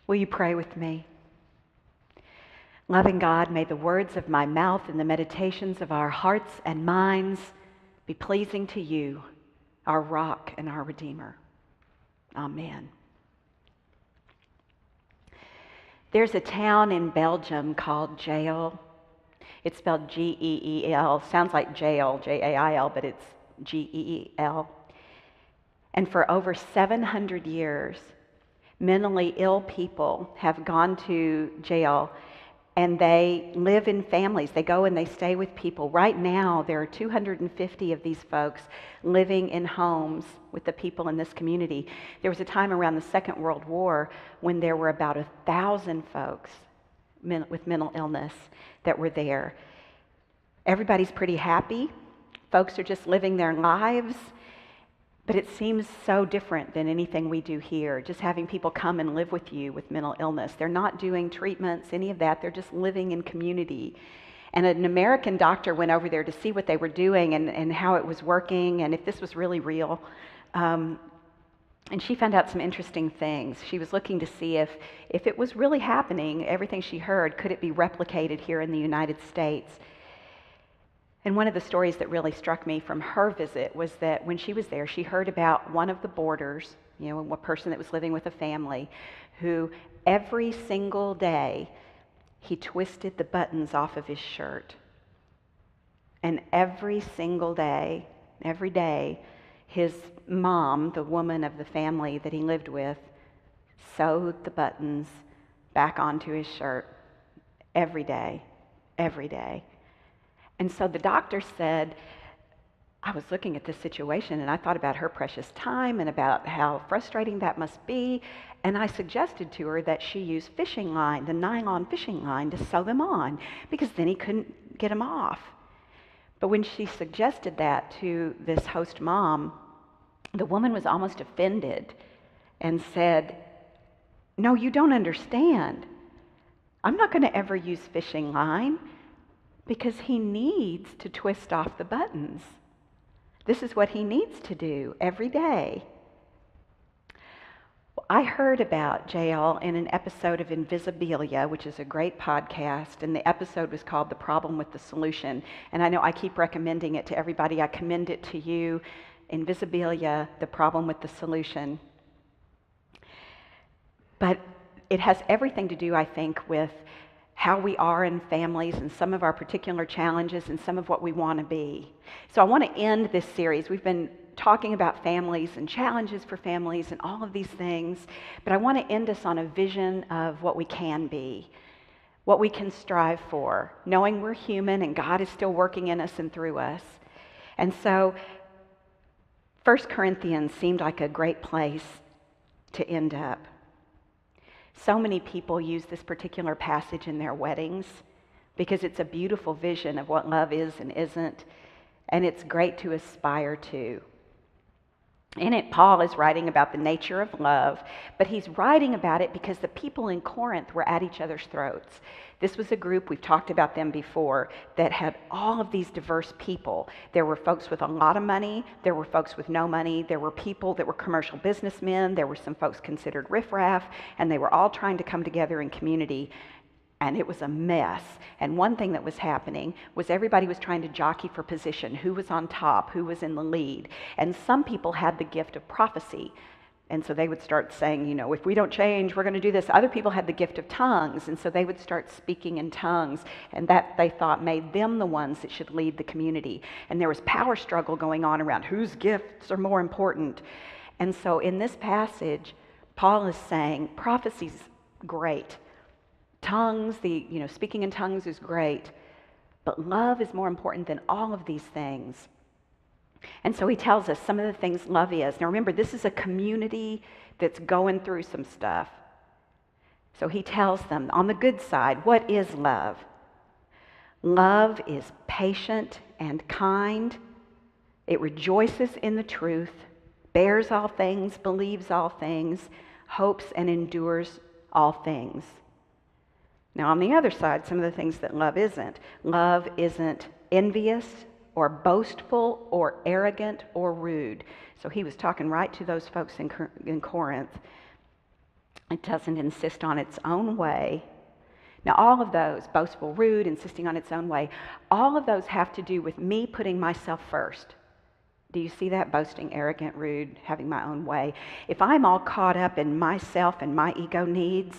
Will you pray with me? Loving God, may the words of my mouth and the meditations of our hearts and minds be pleasing to you, our rock and our Redeemer. Amen. There's a town in Belgium called Jail. It's spelled G-E-E-L. Sounds like jail, J-A-I-L, but it's G-E-E-L. And for over 700 years, mentally ill people have gone to jail and they live in families. They go and they stay with people. Right now, there are 250 of these folks living in homes with the people in this community. There was a time around the Second World War when there were about 1,000 folks with mental illness that were there. Everybody's pretty happy. Folks are just living their lives. But it seems so different than anything we do here, just having people come and live with you with mental illness. They're not doing treatments, any of that. They're just living in community. And an American doctor went over there to see what they were doing and how it was working and if this was really real. And she found out some interesting things. She was looking to see if it was really happening, everything she heard, could it be replicated here in the United States? And one of the stories that really struck me from her visit was that when she was there, she heard about one of the boarders, a person that was living with a family, who every single day he twisted the buttons off of his shirt. And every single day, every day, his mom, the woman of the family that he lived with, sewed the buttons back onto his shirt every day, every day. And so the doctor said, I was looking at this situation and I thought about her precious time and about how frustrating that must be. And I suggested to her that she use fishing line, the nylon fishing line, to sew them on because then he couldn't get them off. But when she suggested that to this host mom, the woman was almost offended and said, no, you don't understand. I'm not going to ever use fishing line. Because he needs to twist off the buttons. This is what he needs to do every day. I heard about jail in an episode of Invisibilia, which is a great podcast, and the episode was called The Problem with the Solution. And I know I keep recommending it to everybody. I commend it to you. Invisibilia, The Problem with the Solution. But it has everything to do, I think, with how we are in families and some of our particular challenges and some of what we want to be. So I want to end this series. We've been talking about families and challenges for families and all of these things, but I want to end us on a vision of what we can be, what we can strive for, knowing we're human and God is still working in us and through us. And so 1 Corinthians seemed like a great place to end up. So many people use this particular passage in their weddings because it's a beautiful vision of what love is and isn't, and it's great to aspire to. In it, Paul is writing about the nature of love, but he's writing about it because the people in Corinth were at each other's throats. This was a group, we've talked about them before, that had all of these diverse people. There were folks with a lot of money, there were folks with no money, there were people that were commercial businessmen, there were some folks considered riffraff, and they were all trying to come together in community. And it was a mess. And one thing that was happening was everybody was trying to jockey for position, who was on top, who was in the lead. And some people had the gift of prophecy. And so they would start saying, if we don't change, we're going to do this. Other people had the gift of tongues. And so they would start speaking in tongues. And that, they thought, made them the ones that should lead the community. And there was power struggle going on around whose gifts are more important. And so in this passage, Paul is saying prophecy's great. Tongues, speaking in tongues is great, but love is more important than all of these things. And so he tells us some of the things love is. Now remember, this is a community that's going through some stuff. So he tells them, on the good side, what is love? Love is patient and kind. It rejoices in the truth, bears all things, believes all things, hopes and endures all things. Now, on the other side, some of the things that love isn't. Love isn't envious or boastful or arrogant or rude. So he was talking right to those folks in Corinth. It doesn't insist on its own way. Now, all of those, boastful, rude, insisting on its own way, all of those have to do with me putting myself first. Do you see that? Boasting, arrogant, rude, having my own way. If I'm all caught up in myself and my ego needs,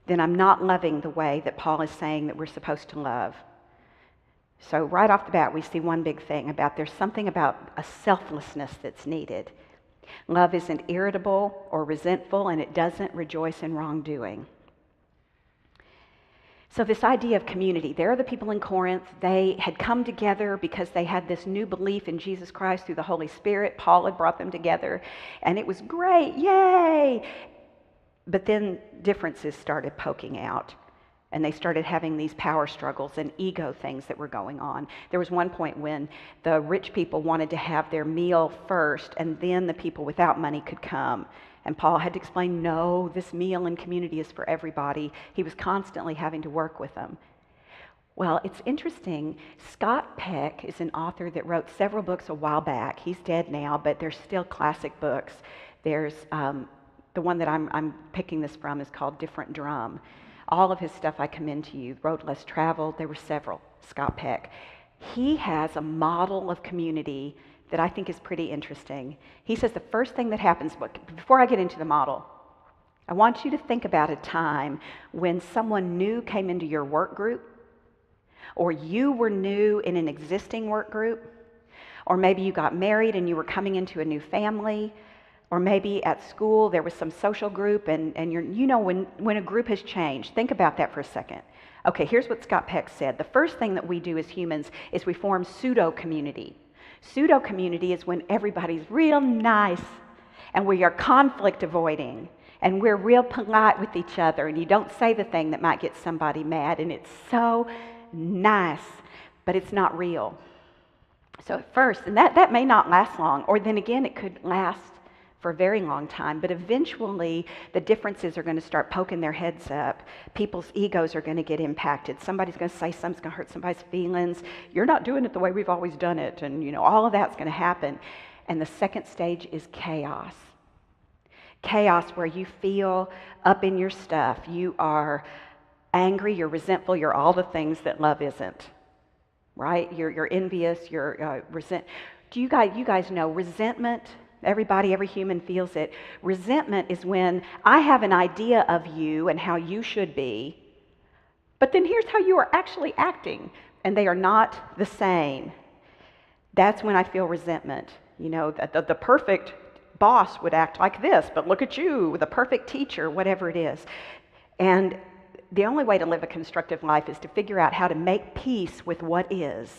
then I'm not loving the way that Paul is saying that we're supposed to love. So right off the bat, we see one big thing about there's something about a selflessness that's needed. Love isn't irritable or resentful, and it doesn't rejoice in wrongdoing. So this idea of community, there are the people in Corinth. They had come together because they had this new belief in Jesus Christ through the Holy Spirit. Paul had brought them together, and it was great, yay! But then differences started poking out, and they started having these power struggles and ego things that were going on. There was one point when the rich people wanted to have their meal first, and then the people without money could come. And Paul had to explain, no, this meal and community is for everybody. He was constantly having to work with them. Well, it's interesting. Scott Peck is an author that wrote several books a while back. He's dead now, but they're still classic books. There's the one that I'm picking this from is called Different Drum. All of his stuff I commend to you. Road Less Traveled, there were several. Scott Peck. He has a model of community that I think is pretty interesting. He says the first thing that happens, before I get into the model, I want you to think about a time when someone new came into your work group, or you were new in an existing work group, or maybe you got married and you were coming into a new family, or maybe at school there was some social group, and when a group has changed. Think about that for a second. Okay, here's what Scott Peck said. The first thing that we do as humans is we form pseudo-community. Pseudo-community is when everybody's real nice and we are conflict avoiding and we're real polite with each other and you don't say the thing that might get somebody mad, and it's so nice, but it's not real. So at first, and that may not last long, or then again it could last for a very long time, but eventually the differences are going to start poking their heads up. People's egos are going to get impacted. Somebody's going to say something's going to hurt somebody's feelings. You're not doing it the way we've always done it, and all of that's going to happen. And the second stage is chaos. Chaos where you feel up in your stuff. You are angry, you're resentful, you're all the things that love isn't. Right? You're envious, you're resent. Do you guys know resentment? Everybody, every human feels it. Resentment is when I have an idea of you and how you should be, but then here's how you are actually acting, and they are not the same. That's when I feel resentment. The perfect boss would act like this, but look at you, the perfect teacher, whatever it is. And the only way to live a constructive life is to figure out how to make peace with what is.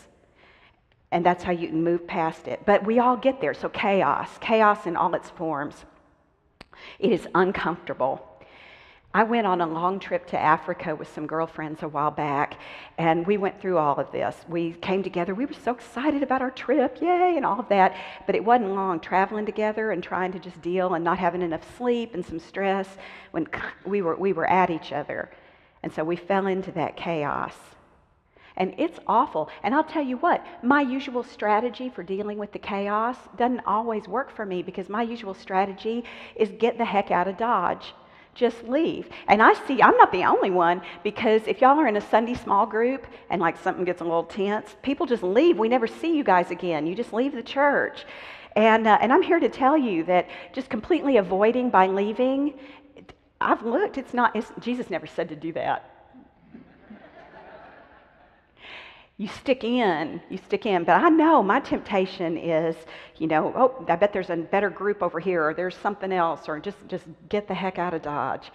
And that's how you can move past it. But we all get there. So chaos in all its forms. It is uncomfortable. I went on a long trip to Africa with some girlfriends a while back, and we went through all of this. We came together. We were so excited about our trip, yay, and all of that. But it wasn't long traveling together and trying to just deal and not having enough sleep and some stress when we were at each other. And so we fell into that chaos. And it's awful. And I'll tell you what, my usual strategy for dealing with the chaos doesn't always work for me, because my usual strategy is get the heck out of Dodge. Just leave. And I see, I'm not the only one, because if y'all are in a Sunday small group and like something gets a little tense, people just leave. We never see you guys again. You just leave the church. And I'm here to tell you that just completely avoiding by leaving, I've looked, Jesus never said to do that. You stick in, but I know my temptation is, I bet there's a better group over here, or there's something else, or just get the heck out of Dodge.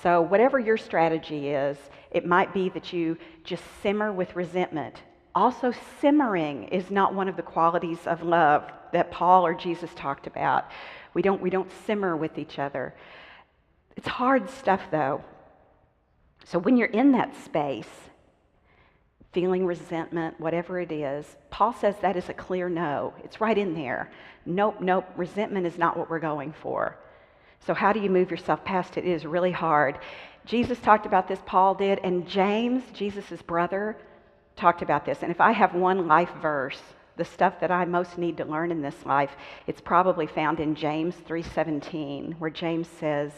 So whatever your strategy is, it might be that you just simmer with resentment. Also, simmering is not one of the qualities of love that Paul or Jesus talked about. We don't simmer with each other. It's hard stuff, though. So when you're in that space, feeling resentment, whatever it is, Paul says that is a clear no. It's right in there. Nope, resentment is not what we're going for. So how do you move yourself past it? It is really hard. Jesus talked about this, Paul did, and James, Jesus' brother, talked about this. And if I have one life verse, the stuff that I most need to learn in this life, it's probably found in James 3:17, where James says,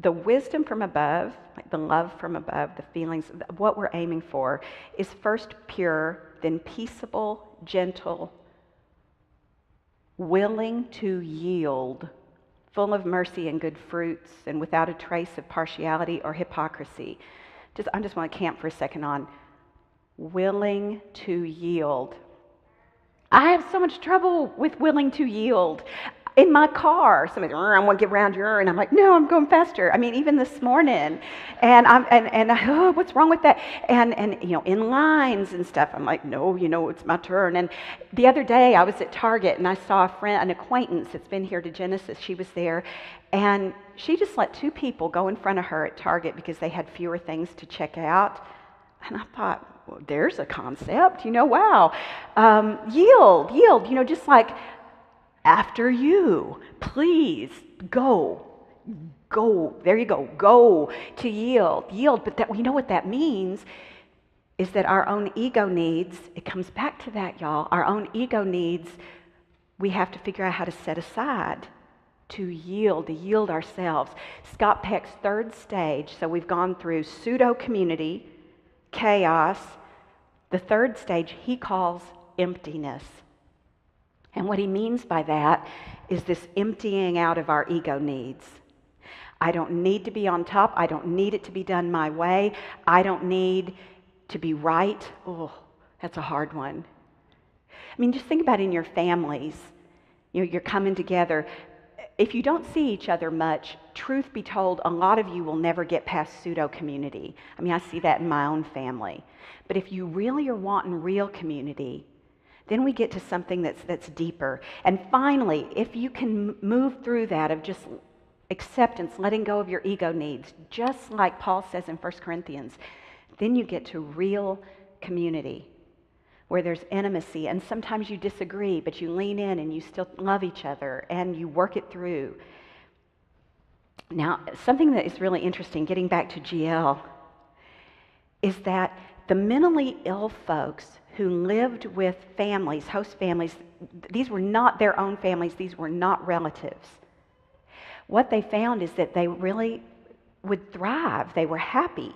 The wisdom from above, like the love from above, the feelings, what we're aiming for is first pure, then peaceable, gentle, willing to yield, full of mercy and good fruits, and without a trace of partiality or hypocrisy. I just want to camp for a second on willing to yield. I have so much trouble with willing to yield. In my car, somebody's, I want to get around you, and I'm like, no, I'm going faster. I mean, even this morning, and what's wrong with that? And in lines and stuff, I'm like, no, it's my turn. And the other day, I was at Target, and I saw an acquaintance that's been here to Genesis. She was there, and she just let two people go in front of her at Target because they had fewer things to check out. And I thought, well, there's a concept, wow. Yield, just like, after you, please, go, there you go to yield. But that, what that means is that our own ego needs, it comes back to that, y'all, our own ego needs, we have to figure out how to set aside to yield ourselves. Scott Peck's third stage, so we've gone through pseudo-community, chaos. The third stage he calls emptiness. And what he means by that is this emptying out of our ego needs. I don't need to be on top. I don't need it to be done my way. I don't need to be right. Oh, that's a hard one. I mean, just think about in your families. You're coming together. If you don't see each other much, truth be told, a lot of you will never get past pseudo-community. I mean, I see that in my own family. But if you really are wanting real community, then we get to something that's deeper. And finally, if you can move through that of just acceptance, letting go of your ego needs, just like Paul says in 1 Corinthians, then you get to real community where there's intimacy. And sometimes you disagree, but you lean in and you still love each other and you work it through. Now, something that is really interesting, getting back to GL, is that the mentally ill folks who lived with families, host families, these were not their own families, these were not relatives. What they found is that they really would thrive, they were happy.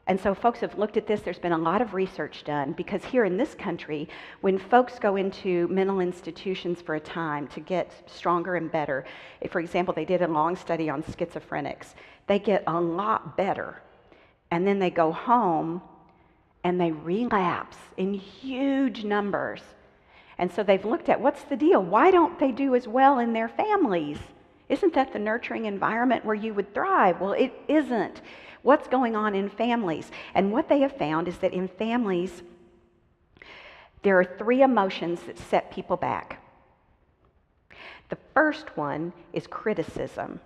And so folks have looked at this, there's been a lot of research done, because here in this country, when folks go into mental institutions for a time to get stronger and better, if, for example, they did a long study on schizophrenics, they get a lot better. And then they go home and they relapse in huge numbers. And so they've looked at, what's the deal? Why don't they do as well in their families? Isn't that the nurturing environment where you would thrive? Well, it isn't. What's going on in families? And what they have found is that in families, there are 3 emotions that set people back. The first one is criticism.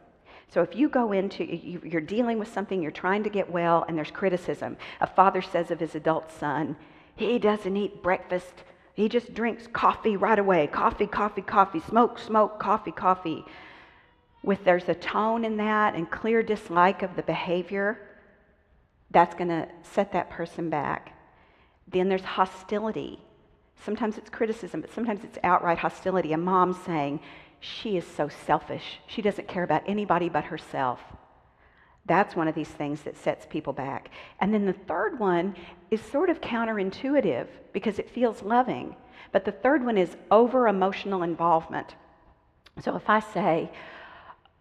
So if you go into, you're dealing with something, you're trying to get well, and there's criticism. A father says of his adult son, he doesn't eat breakfast. He just drinks coffee right away. Coffee, smoke, coffee. There's a tone in that and clear dislike of the behavior, that's going to set that person back. Then there's hostility. Sometimes it's criticism, but sometimes it's outright hostility. A mom saying, she is so selfish. She doesn't care about anybody but herself. That's one of these things that sets people back. And then the third one is sort of counterintuitive because it feels loving. But the third one is over-emotional involvement. So if I say,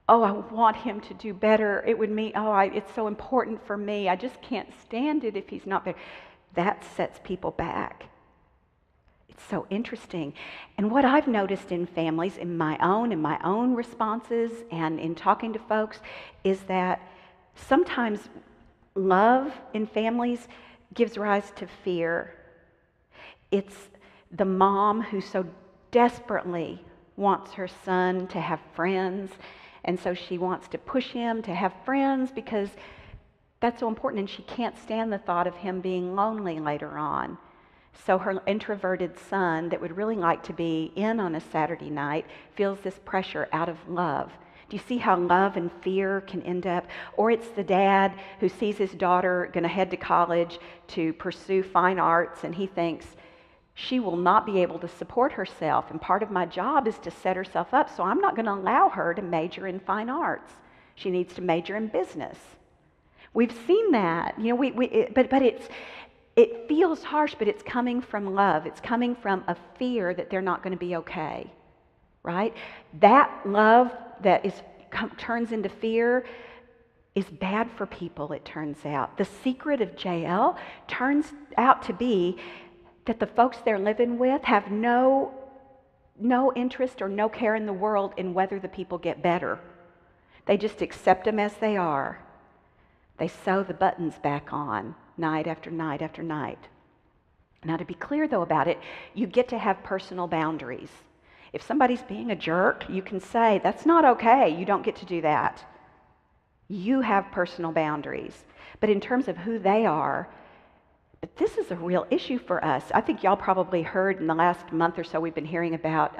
oh, I want him to do better, it would mean, it's so important for me. I just can't stand it if he's not better. That sets people back. It's so interesting. And what I've noticed in families, in my own responses and in talking to folks, is that sometimes love in families gives rise to fear. It's the mom who so desperately wants her son to have friends, and so she wants to push him to have friends because that's so important, and she can't stand the thought of him being lonely later on. So her introverted son that would really like to be in on a Saturday night feels this pressure out of love. Do you see how love and fear can end up? Or it's the dad who sees his daughter going to head to college to pursue fine arts, and he thinks, she will not be able to support herself, and part of my job is to set herself up, so I'm not going to allow her to major in fine arts. She needs to major in business. We've seen that. But it feels harsh, but it's coming from love. It's coming from a fear that they're not going to be okay, right? That love that turns into fear is bad for people, it turns out. The secret of JL turns out to be that the folks they're living with have no interest or no care in the world in whether the people get better. They just accept them as they are. They sew the buttons back on night after night after night. Now, to be clear, though, about it, you get to have personal boundaries. If somebody's being a jerk, you can say, that's not okay. You don't get to do that. You have personal boundaries. But in terms of who they are, but this is a real issue for us. I think y'all probably heard in the last month or so we've been hearing about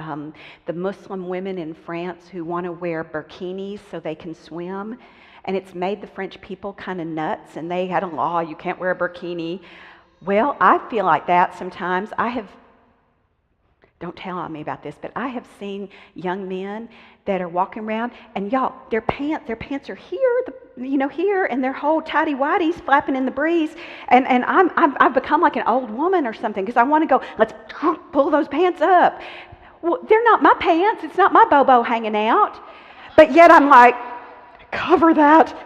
the Muslim women in France who want to wear burkinis so they can swim. And it's made the French people kind of nuts, and they had a law, you can't wear a burkini. Well, I feel like that sometimes. Don't tell on me about this, but I have seen young men that are walking around, and y'all, their pants are here, here, and their whole tighty-whities flapping in the breeze, and I've become like an old woman or something, because I want to go, let's pull those pants up. Well, they're not my pants, it's not my bobo hanging out, but yet I'm like, cover that,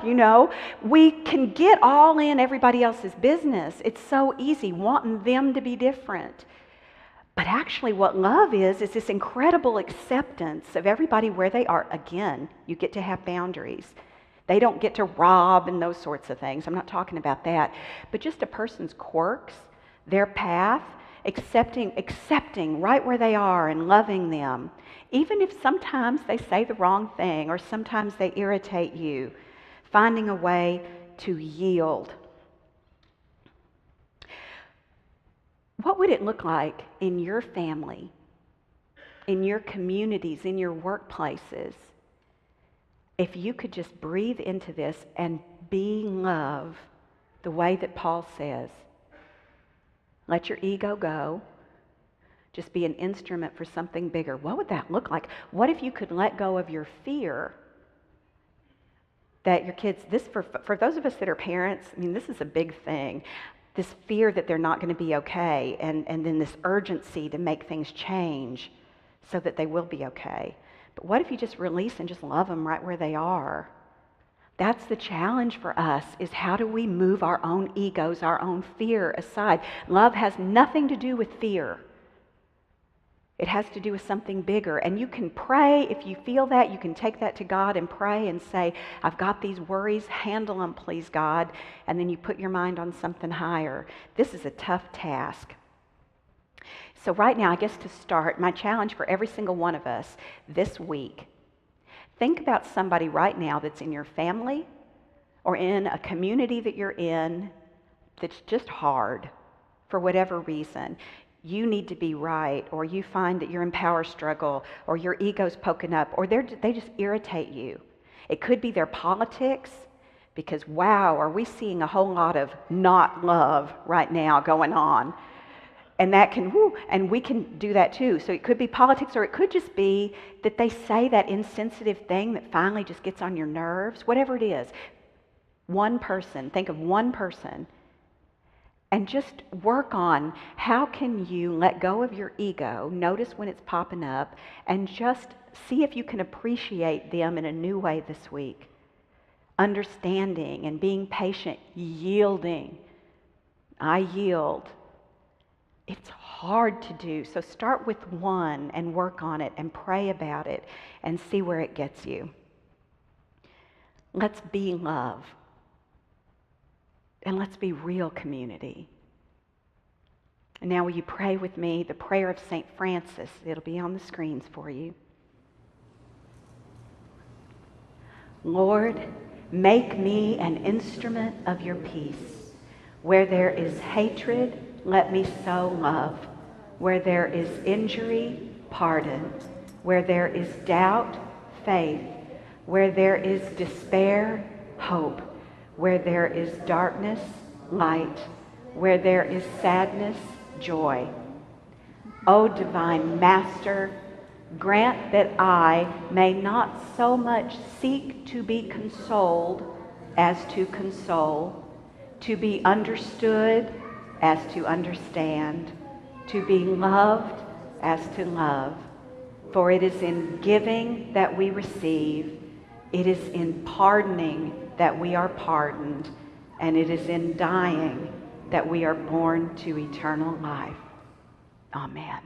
We can get all in everybody else's business. It's so easy, wanting them to be different. But actually what love is this incredible acceptance of everybody where they are. Again, you get to have boundaries. They don't get to rob and those sorts of things. I'm not talking about that. But just a person's quirks, their path, accepting right where they are and loving them. Even if sometimes they say the wrong thing or sometimes they irritate you, finding a way to yield. What would it look like in your family, in your communities, in your workplaces, if you could just breathe into this and be love the way that Paul says? Let your ego go. Just be an instrument for something bigger. What would that look like? What if you could let go of your fear that your kids, for those of us that are parents, this is a big thing. This fear that they're not going to be okay, and then this urgency to make things change so that they will be okay. But what if you just release and just love them right where they are? That's the challenge for us, is how do we move our own egos, our own fear aside? Love has nothing to do with fear. It has to do with something bigger. And you can pray if you feel that. You can take that to God and pray and say, I've got these worries. Handle them, please, God. And then you put your mind on something higher. This is a tough task. So right now, I guess to start, my challenge for every single one of us this week, think about somebody right now that's in your family or in a community that you're in that's just hard for whatever reason. You need to be right, or you find that you're in power struggle, or your ego's poking up, or they just irritate you. It could be their politics, because wow, are we seeing a whole lot of not love right now going on. And that and we can do that too. So it could be politics, or it could just be that they say that insensitive thing that finally just gets on your nerves, whatever it is. One person, think of one person. And just work on how can you let go of your ego, notice when it's popping up, and just see if you can appreciate them in a new way this week. Understanding and being patient, yielding. I yield. It's hard to do, so start with one and work on it and pray about it and see where it gets you. Let's be love. And let's be real community. And now will you pray with me the prayer of St. Francis? It'll be on the screens for you. Lord, make me an instrument of your peace. Where there is hatred, let me sow love. Where there is injury, pardon. Where there is doubt, faith. Where there is despair, hope. Where there is darkness, light. Where there is sadness, joy. O divine Master, Grant that I may not so much seek to be consoled as to console, to be understood as to understand, to be loved as to love. For it is in giving that we receive, it is in pardoning that we are pardoned, and it is in dying that we are born to eternal life. Amen.